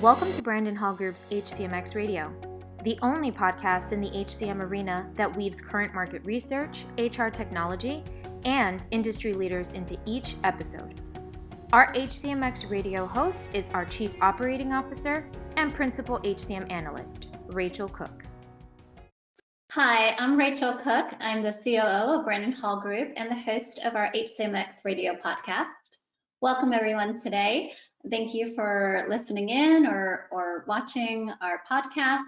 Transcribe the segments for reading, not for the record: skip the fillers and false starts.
Welcome to Brandon Hall Group's HCMx Radio, the only podcast in the HCM arena that weaves current market research, HR technology, and industry leaders into each episode. Our HCMx Radio host is our Chief Operating Officer and Principal HCM Analyst, Rachel Cook. Hi, I'm Rachel Cook. I'm the COO of Brandon Hall Group and the host of our HCMx Radio podcast. Welcome everyone today. Thank you for listening in or watching our podcast.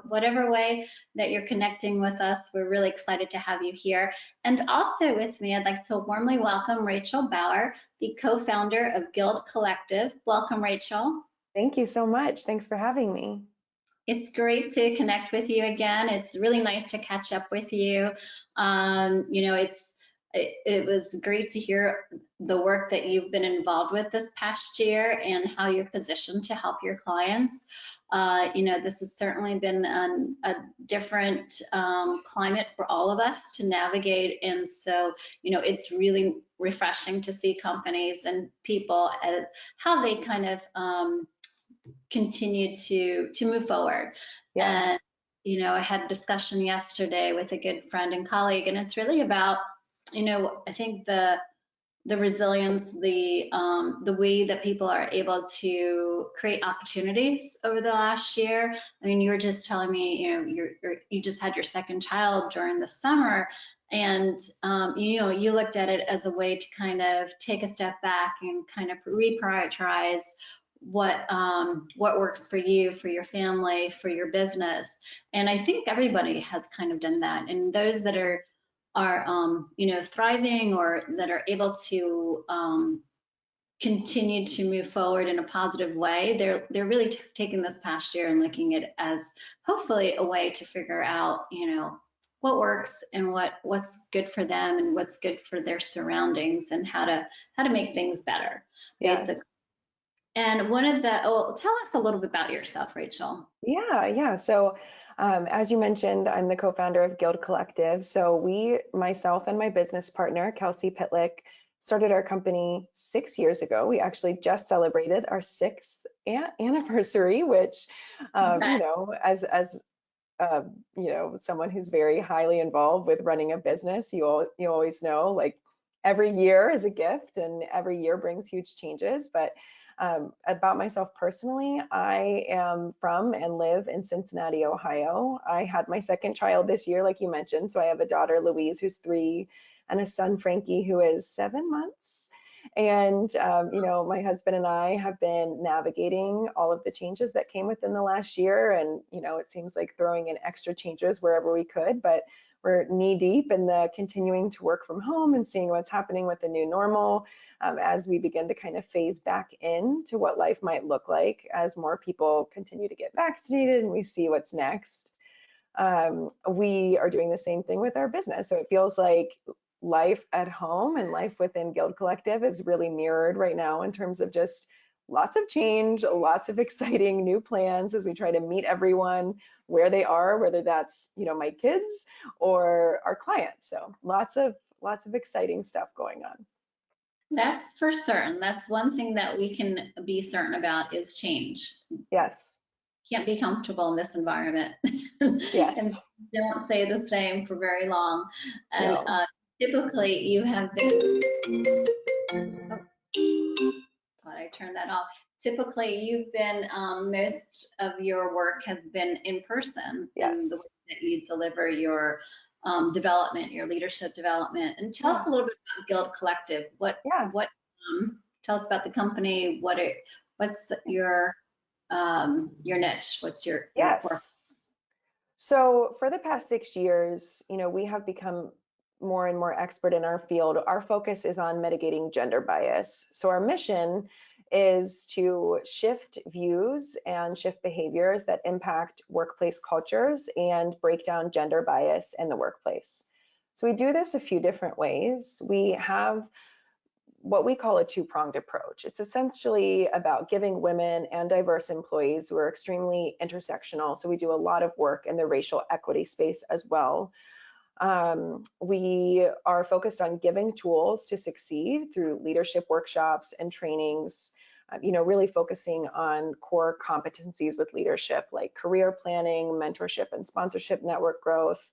Whatever way that you're connecting with us, we're really excited to have you here. And also with me, I'd like to warmly welcome Rachel Bauer, the co-founder of Gild Collective. Welcome, Rachel. Thank you so much. Thanks for having me. It's great to connect with you again. It's really nice to catch up with you. It was great to hear the work that you've been involved with this past year and how you're positioned to help your clients. This has certainly been a different climate for all of us to navigate. And so, it's really refreshing to see companies and people how they kind of continue to move forward. Yes. And I had a discussion yesterday with a good friend and colleague, and it's really about I think the resilience, the way that people are able to create opportunities over the last year. I mean, you were just telling me you just had your second child during the summer, and you looked at it as a way to kind of take a step back and kind of reprioritize what works for you, for your family, for your business. And I think everybody has kind of done that. And those that are thriving or that are able to continue to move forward in a positive way, they're really taking this past year and looking at it as hopefully a way to figure out what works and what's good for them and what's good for their surroundings and how to make things better. Yes. Basically. And tell us a little bit about yourself, Rachel. Yeah. So as you mentioned, I'm the co-founder of Gild Collective. So myself and my business partner, Kelsey Pitlick, started our company 6 years ago. We actually just celebrated our 6th anniversary, which, as someone who's very highly involved with running a business, you always know, like, every year is a gift and every year brings huge changes. But about myself personally, I am from and live in Cincinnati, Ohio. I had my second child this year, like you mentioned. So I have a daughter, Louise, who's 3, and a son, Frankie, who is 7 months. And, my husband and I have been navigating all of the changes that came within the last year. And, it seems like throwing in extra changes wherever we could, but we're knee deep in the continuing to work from home and seeing what's happening with the new normal as we begin to kind of phase back into what life might look like as more people continue to get vaccinated and we see what's next. We are doing the same thing with our business. So it feels like life at home and life within Gild Collective is really mirrored right now in terms of just lots of change, lots of exciting new plans as we try to meet everyone where they are, whether that's, my kids or our clients. So lots of exciting stuff going on. That's for certain. That's one thing that we can be certain about is change. Yes. Can't be comfortable in this environment. Yes. And don't stay the same for very long. And no. Typically you have been, thought I turned that off. Typically you've been, most of your work has been in person. Yes. In the way that you deliver your development, your leadership development. And tell us a little bit about Gild Collective. Tell us about the company. What's your niche? What's your core? So for the past 6 years, we have become more and more expert in our field. Our focus is on mitigating gender bias. So our mission is to shift views and shift behaviors that impact workplace cultures and break down gender bias in the workplace. So we do this a few different ways. We have what we call a two-pronged approach. It's essentially about giving women and diverse employees who are extremely intersectional. So we do a lot of work in the racial equity space as well. We are focused on giving tools to succeed through leadership workshops and trainings really focusing on core competencies with leadership like career planning, mentorship and sponsorship network growth,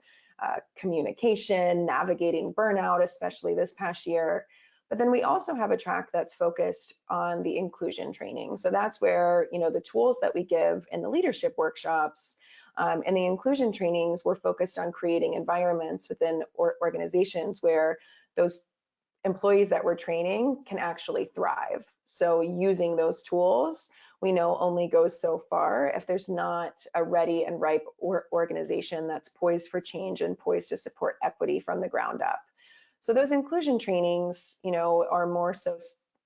communication, navigating burnout, especially this past year. But then we also have a track that's focused on the inclusion training. So that's where, the tools that we give in the leadership workshops and the inclusion trainings, we're focused on creating environments within organizations where those employees that we're training can actually thrive. So using those tools, we know only goes so far if there's not a ready and ripe organization that's poised for change and poised to support equity from the ground up. So those inclusion trainings, are more so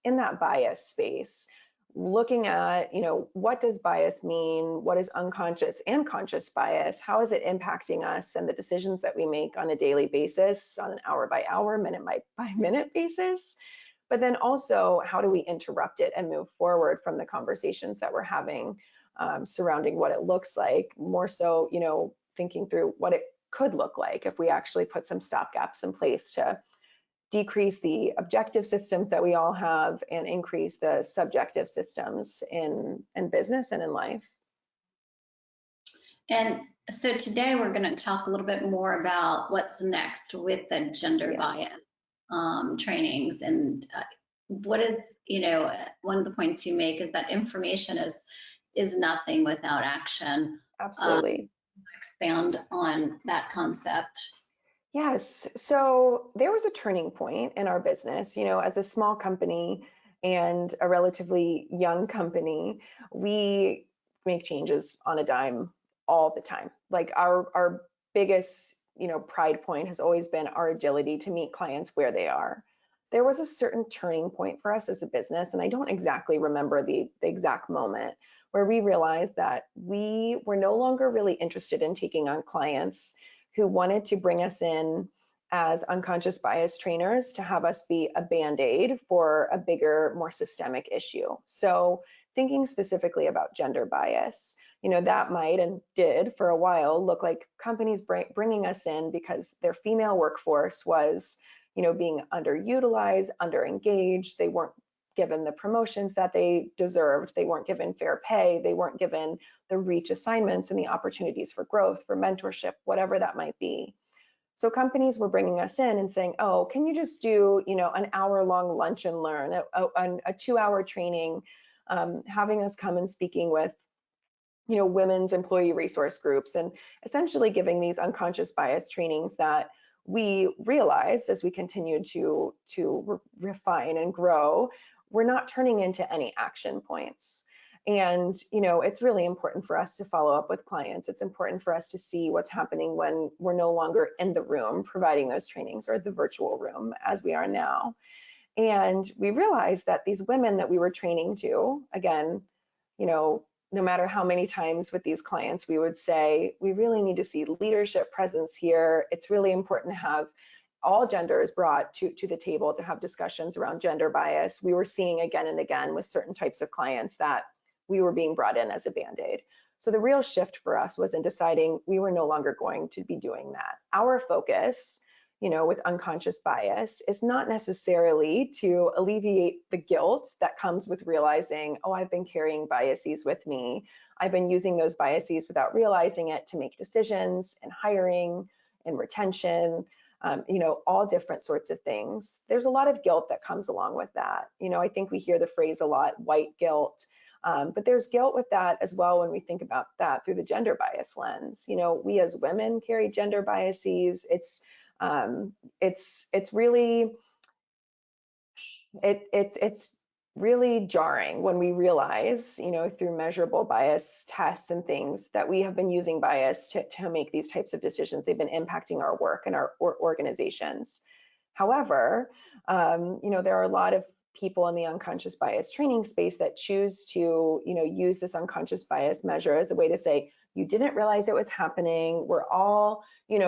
in that bias space, looking at, what does bias mean? What is unconscious and conscious bias? How is it impacting us and the decisions that we make on a daily basis, on an hour by hour, minute by minute basis? But then also, how do we interrupt it and move forward from the conversations that we're having surrounding what it looks like? More so, thinking through what it could look like if we actually put some stopgaps in place to decrease the objective systems that we all have and increase the subjective systems in business and in life. And so today we're going to talk a little bit more about what's next with the gender bias trainings. And what is, one of the points you make is that information is nothing without action. Absolutely. Expand on that concept. Yes. So there was a turning point in our business, as a small company and a relatively young company, we make changes on a dime all the time. Like our biggest, pride point has always been our agility to meet clients where they are. There was a certain turning point for us as a business, and I don't exactly remember the exact moment, where we realized that we were no longer really interested in taking on clients who wanted to bring us in as unconscious bias trainers to have us be a band-aid for a bigger, more systemic issue. So thinking specifically about gender bias, that might and did for a while look like companies bringing us in because their female workforce was, being underutilized, underengaged. They weren't given the promotions that they deserved. They weren't given fair pay. They weren't given the reach assignments and the opportunities for growth, for mentorship, whatever that might be. So companies were bringing us in and saying, oh, can you just do, an hour-long lunch and learn, a 2-hour training, having us come and speaking with, women's employee resource groups, and essentially giving these unconscious bias trainings that we realized as we continued to refine and grow, we're not turning into any action points. And, it's really important for us to follow up with clients. It's important for us to see what's happening when we're no longer in the room providing those trainings, or the virtual room as we are now. And we realized that these women that we were training to, again, no matter how many times with these clients, we would say, we really need to see leadership presence here. It's really important to have all genders brought to the table to have discussions around gender bias. We were seeing again and again with certain types of clients that we were being brought in as a band-aid. So the real shift for us was in deciding we were no longer going to be doing that. Our focus, with unconscious bias, is not necessarily to alleviate the guilt that comes with realizing, oh, I've been carrying biases with me. I've been using those biases without realizing it to make decisions in hiring, in retention, all different sorts of things. There's a lot of guilt that comes along with that. I think we hear the phrase a lot, white guilt, but there's guilt with that as well when we think about that through the gender bias lens. We as women carry gender biases. It's really, it's really jarring when we realize, through measurable bias tests and things, that we have been using bias to make these types of decisions. They've been impacting our work and our organizations. However, there are a lot of people in the unconscious bias training space that choose to, use this unconscious bias measure as a way to say, you didn't realize it was happening. We're all,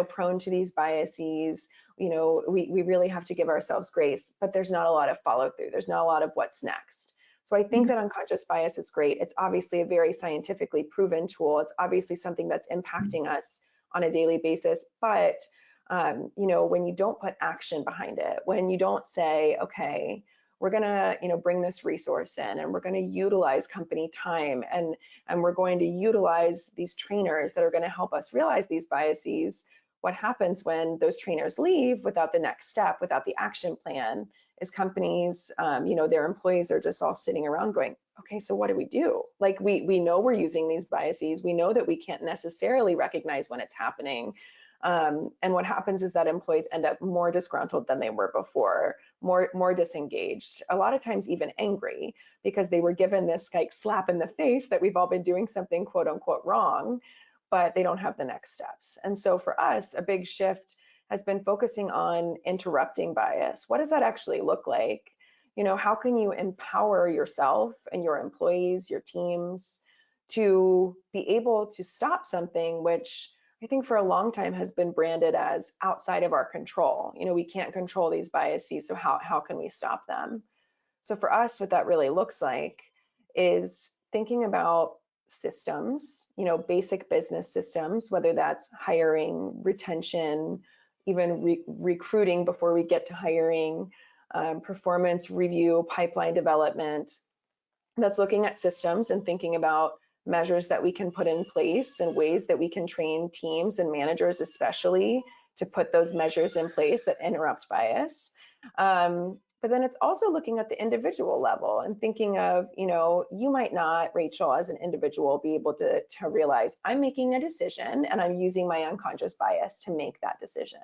prone to these biases. We really have to give ourselves grace, but there's not a lot of follow through. There's not a lot of what's next. So I think that unconscious bias is great. It's obviously a very scientifically proven tool. It's obviously something that's impacting us on a daily basis. But, when you don't put action behind it, when you don't say, okay, we're going to, bring this resource in, and we're going to utilize company time, and we're going to utilize these trainers that are going to help us realize these biases. What happens when those trainers leave without the next step, without the action plan, is companies, their employees are just all sitting around going, okay, so what do we do? Like, we know we're using these biases. We know that we can't necessarily recognize when it's happening. And what happens is that employees end up more disgruntled than they were before, more disengaged, a lot of times even angry, because they were given this like slap in the face that we've all been doing something quote unquote wrong, but they don't have the next steps. And so for us, a big shift has been focusing on interrupting bias. What does that actually look like? How can you empower yourself and your employees, your teams, to be able to stop something which I think for a long time has been branded as outside of our control? We can't control these biases, so how can we stop them? So for us, what that really looks like is thinking about systems, basic business systems, whether that's hiring, retention, even recruiting before we get to hiring, performance review, pipeline development. That's looking at systems and thinking about measures that we can put in place and ways that we can train teams and managers especially to put those measures in place that interrupt bias. But then it's also looking at the individual level and thinking of, you might not, Rachel, as an individual, be able to realize I'm making a decision and I'm using my unconscious bias to make that decision.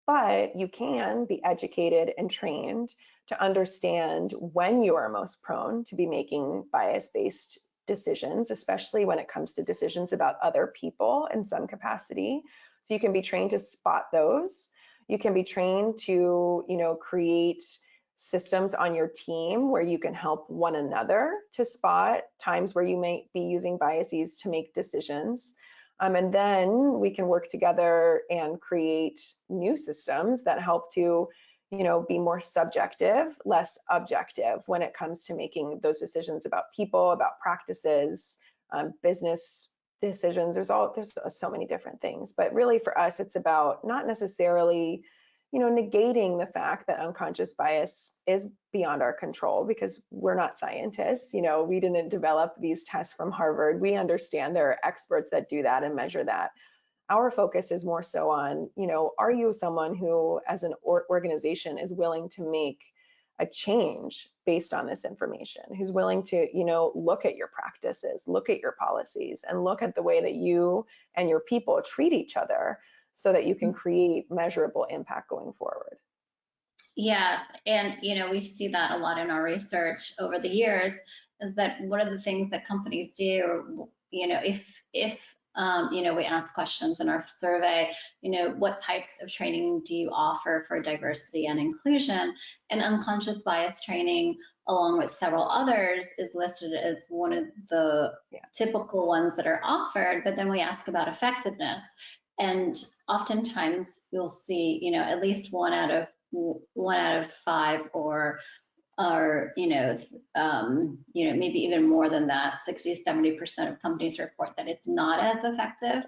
But you can be educated and trained to understand when you are most prone to be making bias-based decisions, especially when it comes to decisions about other people in some capacity. So you can be trained to spot those. You can be trained to, create systems on your team where you can help one another to spot times where you might be using biases to make decisions. And then we can work together and create new systems that help to, be more subjective, less objective when it comes to making those decisions about people, about practices, business decisions. There's so many different things, but really for us, it's about not necessarily, negating the fact that unconscious bias is beyond our control, because we're not scientists. We didn't develop these tests from Harvard. We understand there are experts that do that and measure that. Our focus is more so on, are you someone who, as an organization, is willing to make a change based on this information, who's willing to, look at your practices, look at your policies, and look at the way that you and your people treat each other so that you can create measurable impact going forward. Yes, and we see that a lot in our research over the years, is that one of the things that companies do, if we ask questions in our survey, what types of training do you offer for diversity and inclusion? And unconscious bias training, along with several others, is listed as one of the typical ones that are offered. But then we ask about effectiveness, and oftentimes you'll see, at least one out of five, or maybe even more than that, 60-70% of companies report that it's not as effective.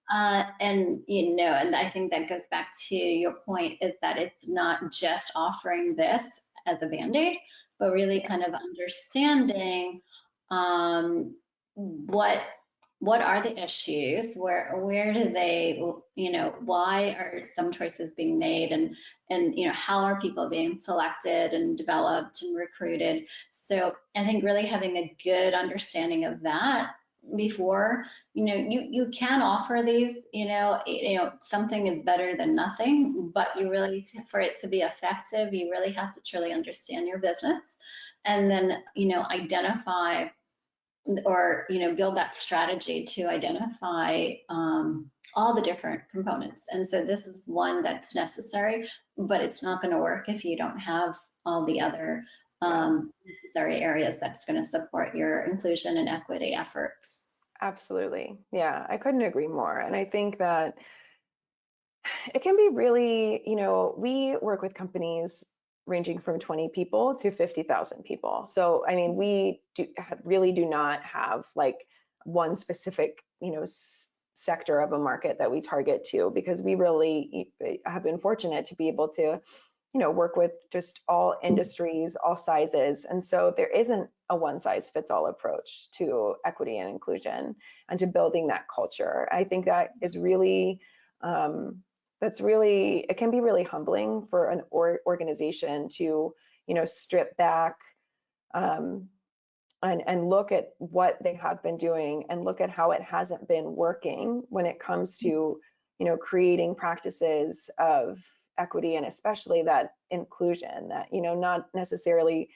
And I think that goes back to your point, is that it's not just offering this as a Band-Aid, but really kind of understanding what are the issues, where do they, why are some choices being made, and how are people being selected and developed and recruited. So I think really having a good understanding of that before, you can offer these, something is better than nothing, but you really, for it to be effective, you really have to truly understand your business, and then, identify or build that strategy to identify all the different components. And so this is one that's necessary, but it's not going to work if you don't have all the other necessary areas that's going to support your inclusion and equity efforts. Absolutely. Yeah, I couldn't agree more. And I think that it can be really, we work with companies ranging from 20 people to 50,000 people. So, I mean, we really do not have like one specific, sector of a market that we target to, because we really have been fortunate to be able to, work with just all industries, all sizes. And so there isn't a one size fits all approach to equity and inclusion and to building that culture. I think that is really, it can be really humbling for an organization to, strip back and look at what they have been doing and look at how it hasn't been working when it comes to, creating practices of equity and especially that inclusion, that, not necessarily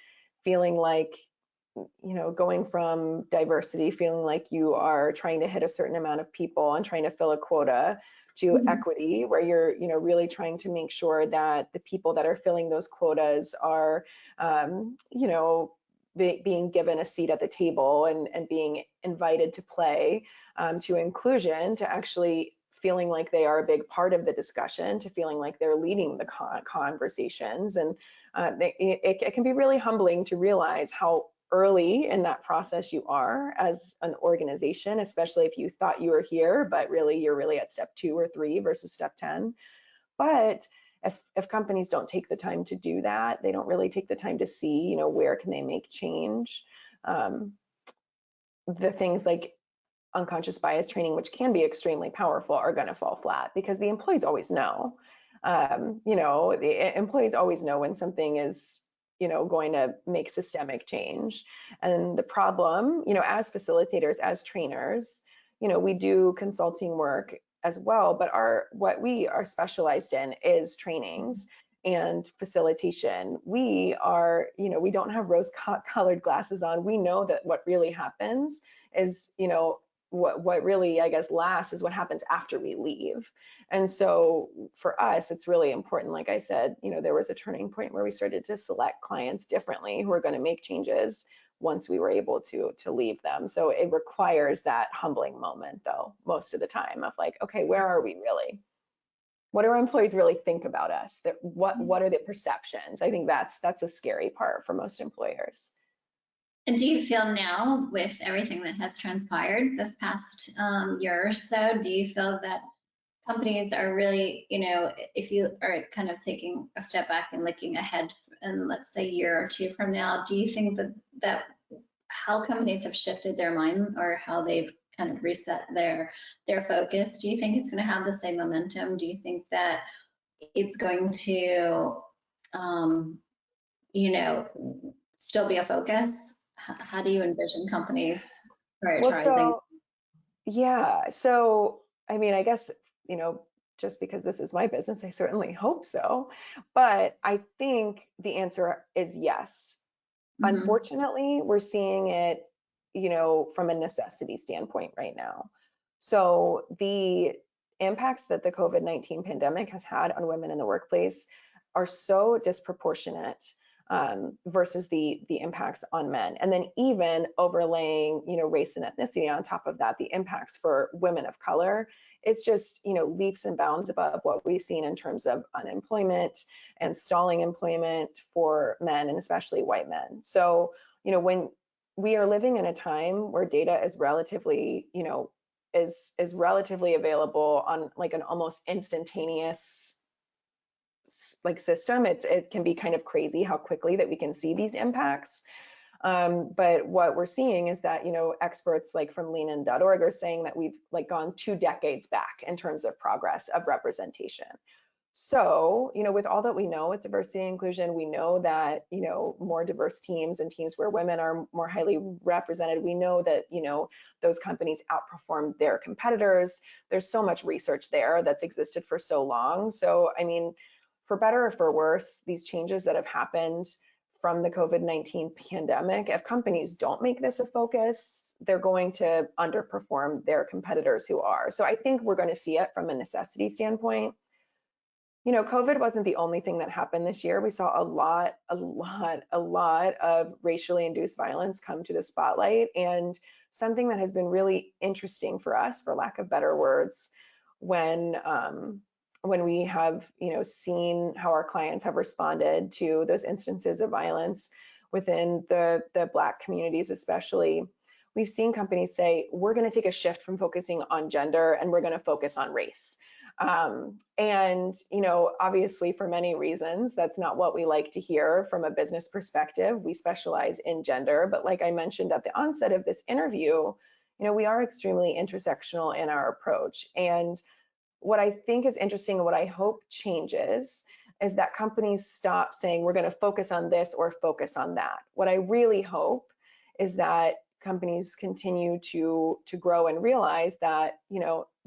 feeling like, going from diversity, feeling like you are trying to hit a certain amount of people and trying to fill a quota, to equity, where you're, really trying to make sure that the people that are filling those quotas are, being given a seat at the table and being invited to play, to inclusion, to actually feeling like they are a big part of the discussion, to feeling like they're leading the conversations. And it can be really humbling to realize how early in that process you are as an organization, especially if you thought you were here, but really you're really at step 2 or 3 versus step 10. But if companies don't take the time to do that, they don't really take the time to see, where can they make change. The things like unconscious bias training, which can be extremely powerful, are going to fall flat because the employees always know. The employees always know when something is, going to make systemic change. And the problem, as facilitators, as trainers, we do consulting work as well, but what we are specialized in is trainings and facilitation. We are, we don't have rose-colored glasses on. We know that what really happens is, what really, I guess, lasts is what happens after we leave. And so for us, it's really important. Like I said, there was a turning point where we started to select clients differently who are going to make changes once we were able to leave them. So it requires that humbling moment, though, most of the time, of like, okay, where are we really? What do our employees really think about us? What are the perceptions? I think that's a scary part for most employers. And do you feel now, with everything that has transpired this past year or so, do you feel that companies are really, if you are kind of taking a step back and looking ahead, and let's say a year or 2 from now, do you think that how companies have shifted their mind or how they've kind of reset their focus, do you think it's going to have the same momentum? Do you think that it's going to, still be a focus? How do you envision companies prioritizing? So I mean, I guess, just because this is my business, I certainly hope so. But I think the answer is yes. Unfortunately, we're seeing it, from a necessity standpoint right now. So the impacts that the COVID-19 pandemic has had on women in the workplace are so disproportionate versus the impacts on men. And then even overlaying, race and ethnicity on top of that, the impacts for women of color, it's just, leaps and bounds above what we've seen in terms of unemployment and stalling employment for men, and especially white men. So, when we are living in a time where data is relatively, is relatively available on like an almost instantaneous system, it can be kind of crazy how quickly that we can see these impacts. But what we're seeing is that, experts like from leanin.org are saying that we've gone 2 decades back in terms of progress of representation. So, with all that we know with diversity and inclusion, we know that, more diverse teams and teams where women are more highly represented, we know that, those companies outperform their competitors. There's so much research there that's existed for so long. So, I mean, for better or for worse, these changes that have happened from the COVID-19 pandemic, if companies don't make this a focus, they're going to underperform their competitors who are. So I think we're going to see it from a necessity standpoint. COVID wasn't the only thing that happened this year. We saw a lot of racially induced violence come to the spotlight. And something that has been really interesting for us, for lack of better words, when we have, seen how our clients have responded to those instances of violence within the Black communities, especially, we've seen companies say, we're going to take a shift from focusing on gender and we're going to focus on race. And, obviously for many reasons, that's not what we like to hear from a business perspective. We specialize in gender, but like I mentioned at the onset of this interview, we are extremely intersectional in our approach. And what I think is interesting and what I hope changes is that companies stop saying we're going to focus on this or focus on that. What I really hope is that companies continue to grow and realize that,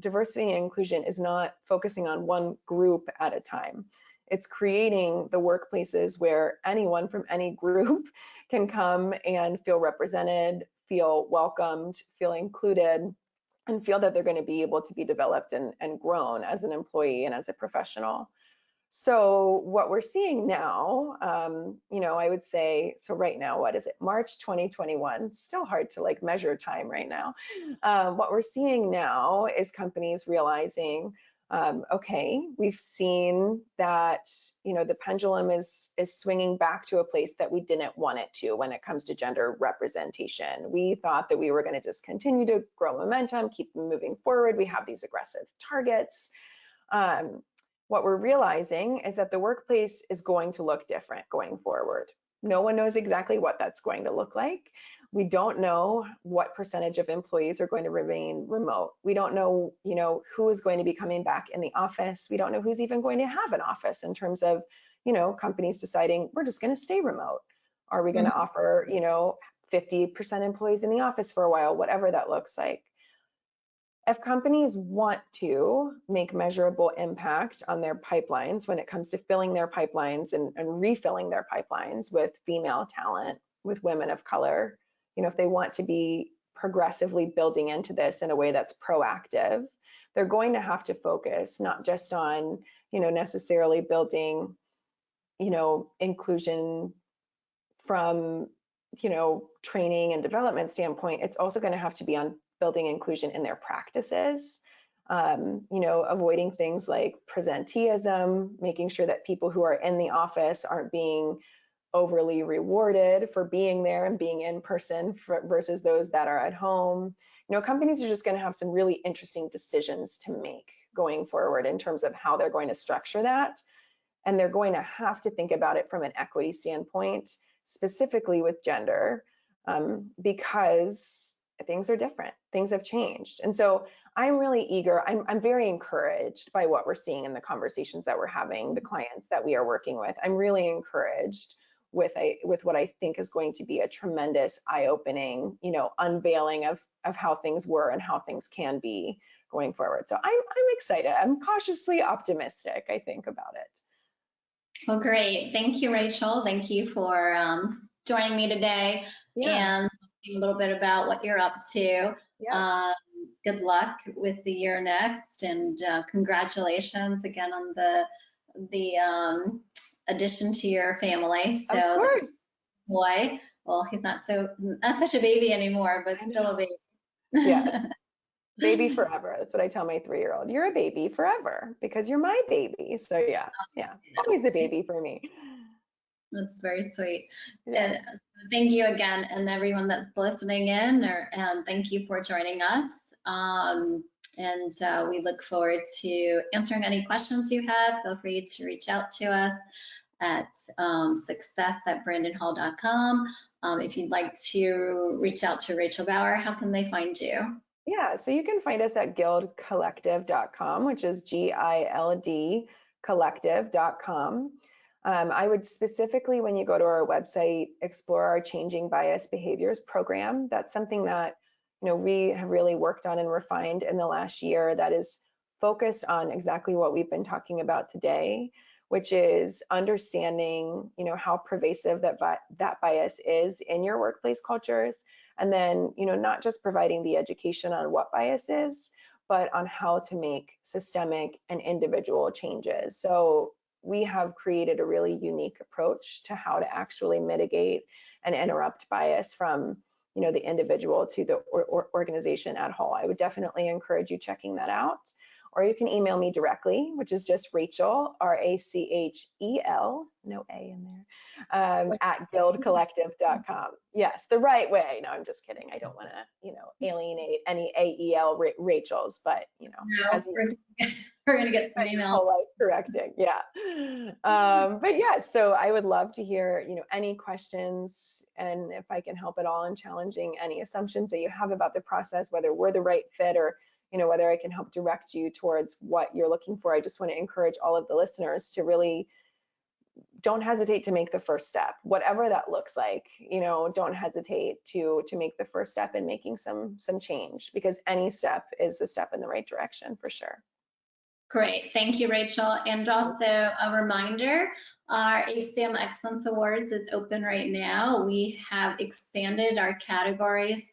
diversity and inclusion is not focusing on one group at a time. It's creating the workplaces where anyone from any group can come and feel represented, feel welcomed, feel included, and feel that they're going to be able to be developed and grown as an employee and as a professional. So what we're seeing now, I would say, so right now, what is it, March 2021, still hard to like measure time right now. What we're seeing now is companies realizing, okay, we've seen that, the pendulum is swinging back to a place that we didn't want it to when it comes to gender representation. We thought that we were going to just continue to grow momentum, keep moving forward. We have these aggressive targets. What we're realizing is that the workplace is going to look different going forward. No one knows exactly what that's going to look like. We don't know what percentage of employees are going to remain remote. We don't know, who is going to be coming back in the office. We don't know who's even going to have an office in terms of, companies deciding we're just going to stay remote. Are we going to offer, 50% employees in the office for a while, whatever that looks like? If companies want to make measurable impact on their pipelines when it comes to filling their pipelines and refilling their pipelines with female talent, with women of color, if they want to be progressively building into this in a way that's proactive, they're going to have to focus not just on, necessarily building, inclusion from, training and development standpoint. It's also going to have to be on building inclusion in their practices, avoiding things like presenteeism, making sure that people who are in the office aren't being overly rewarded for being there and being in person versus those that are at home. Companies are just going to have some really interesting decisions to make going forward in terms of how they're going to structure that. And they're going to have to think about it from an equity standpoint, specifically with gender, because things are different, things have changed. And so I'm really eager, I'm very encouraged by what we're seeing in the conversations that we're having, the clients that we are working with. I'm really encouraged with what I think is going to be a tremendous eye-opening, unveiling of how things were and how things can be going forward. So I'm excited. I'm cautiously optimistic, I think, about it. Well, great. Thank you, Rachel. Thank you for joining me today and talking a little bit about what you're up to. Yes. Good luck with the year next, and congratulations again on the addition to your family. So, of course. Boy, well, he's not such a baby anymore, but still a baby. Yes. Baby forever. That's what I tell my 3-year-old. You're a baby forever because you're my baby. So yeah, always a baby for me. That's very sweet. Yes. And thank you again, and everyone that's listening in, thank you for joining us. And we look forward to answering any questions you have. Feel free to reach out to us at success@brandonhall.com. If you'd like to reach out to Rachel Bauer, how can they find you? Yeah, so you can find us at gildcollective.com, which is GILD collective.com. I would specifically, when you go to our website, explore our Changing Bias Behaviors program. That's something that we have really worked on and refined in the last year that is focused on exactly what we've been talking about today, which is understanding how pervasive that bias is in your workplace cultures. And then, not just providing the education on what bias is, but on how to make systemic and individual changes. So we have created a really unique approach to how to actually mitigate and interrupt bias from, the individual to the organization at whole. I would definitely encourage you checking that out. Or you can email me directly, which is just Rachel, RACHEL, no A in there, at gildcollective.com. Yes, the right way. No, I'm just kidding. I don't want to, alienate any AEL Rachels, but, No, We're going to get some email. Polite correcting, yeah. But yeah, so I would love to hear, any questions, and if I can help at all in challenging any assumptions that you have about the process, whether we're the right fit or, whether I can help direct you towards what you're looking for. I just want to encourage all of the listeners to really don't hesitate to make the first step, whatever that looks like. Don't hesitate to make the first step in making some change, because any step is a step in the right direction for sure. Great, thank you, Rachel. And also a reminder, our HCM Excellence Awards is open right now. We have expanded our categories.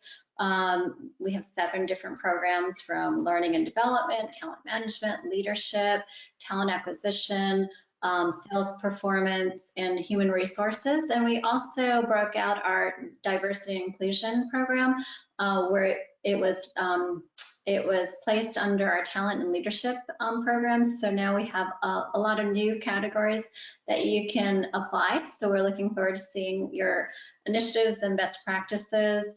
We have 7 different programs, from learning and development, talent management, leadership, talent acquisition, sales performance, and human resources. And we also broke out our diversity and inclusion program, where it was placed under our talent and leadership programs. So now we have a lot of new categories that you can apply. So we're looking forward to seeing your initiatives and best practices.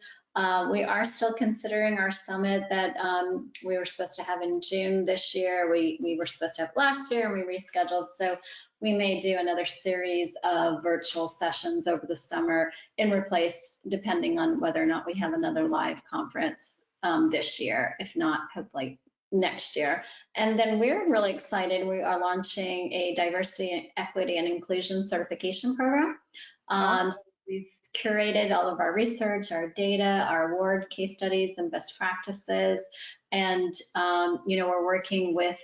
We are still considering our summit that we were supposed to have in June this year. We were supposed to have last year, and we rescheduled. So we may do another series of virtual sessions over the summer in replace, depending on whether or not we have another live conference this year. If not, hopefully next year. And then we're really excited. We are launching a diversity, equity, and inclusion certification program. Awesome. So we've curated all of our research, our data, our award case studies, and best practices. And we're working with,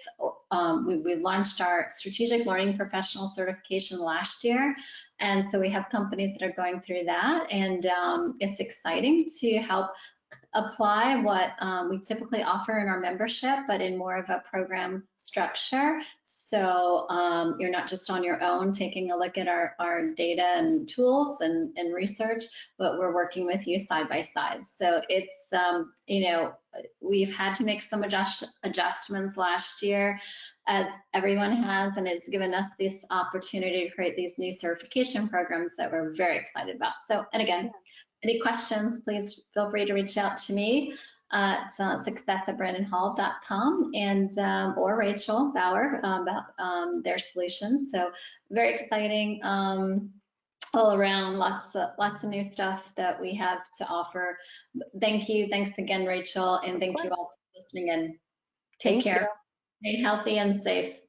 we launched our strategic learning professional certification last year. And so we have companies that are going through that. And it's exciting to help apply what we typically offer in our membership, but in more of a program structure. So you're not just on your own taking a look at our data and tools and research, but we're working with you side by side. So it's, we've had to make some adjustments last year, as everyone has, and it's given us this opportunity to create these new certification programs that we're very excited about. So, and again, any questions, please feel free to reach out to me at success@brandonhall.com, and or Rachel Bauer about their solutions. So very exciting all around, lots of new stuff that we have to offer. Thank you. Thanks again, Rachel, and thank you all for listening in. Take care. Stay healthy and safe.